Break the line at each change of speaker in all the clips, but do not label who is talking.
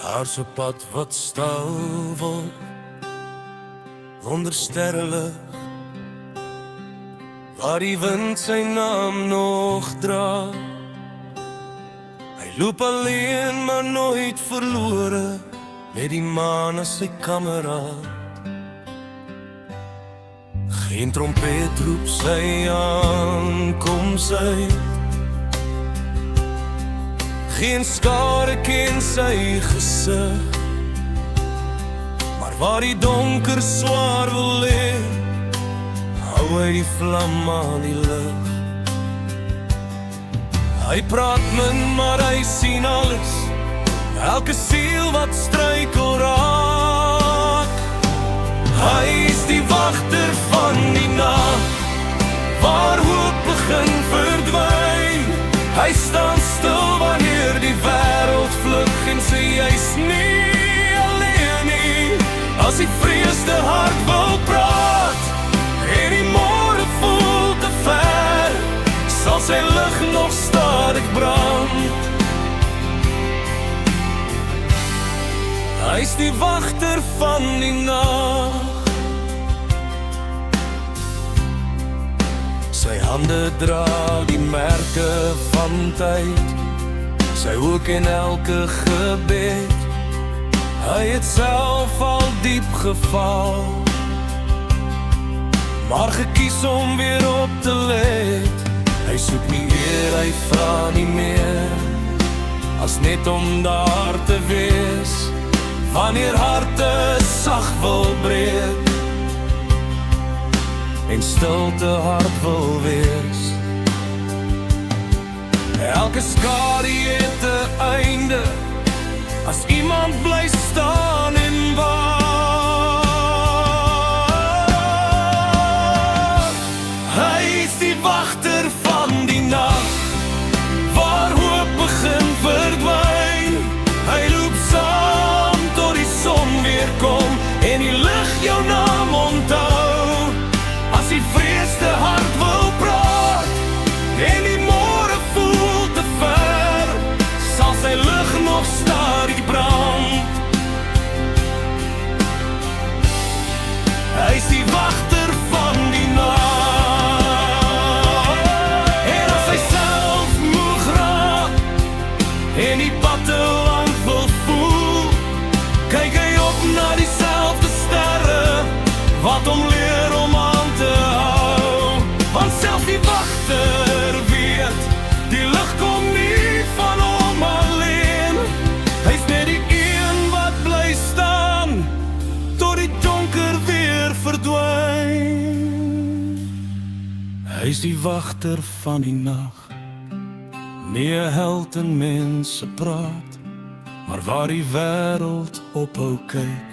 Daar's 'n pad wat stil word onder sterrelig, waar die wind sy naam nog dra. Hy loop alleen maar nooit verlore, met die maan as sy kameraad. Geen trompet roep sy aankoms uit, geen skare ken sy gesig, maar waar die donker swaar wil lê, hou hy die vlam aan die lig. Hy praat min, maar hy sien alles, elke siel wat struikel raak. Hy is die wagter van die nag, waar hoop begin verdwyn. Hy staan stil wanneer die wêreld vlug, en sê jy's nie alleen nie. As die vreesde hart wil praat, en die môre voel te ver, sal sy lig nog stadig brand. Hy is die wagter van die nag. Sy hande dra die merke van tyd, sy ook in elke gebed. Hy het self al diep geval, maar gekies om weer op te let. Hy soek nie eer, hy vra nie meer, as net om daar te wees, wanneer harte sag wil breek, en stilte hard wil wees. Elke skadu het 'n einde, as iemand bly staan en wag. Hy is die wagter van die nag, waar hoop begin verdwyn. Hy loop saam tot die son weer kom, en die lig jou naam onthou. As die vreesde hart wil praat, en die môre voel te ver, sal sy lig nog stadig brand. Hy is die wagter van die nag, en as hy self moeg raak, en die pad te lang wil voel, kyk hy op na dieselfde sterre, wat hom leer om aan te hou. Want selfs die wagter weet, die lig kom nie van hom alleen. Hy is net die een wat bly staan, tot die donker weer verdwyn. Hy is die wagter van die nag, nie 'n held in mense praat, maar waar die wêreld ophou kyk,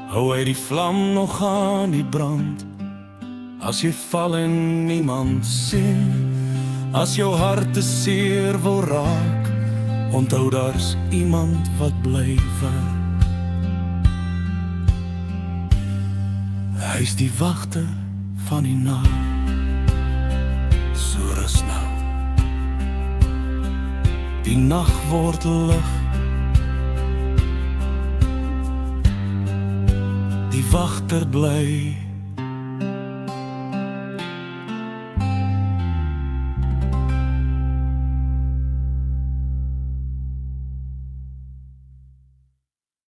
hou hy die vlam nog aan die brand. As jy val en niemand sien, as jou hart te seer wil raak, onthou daar's iemand wat bly wag. Hy is die wagter van die nag. So rus nou, die nag word lig, die wagter bly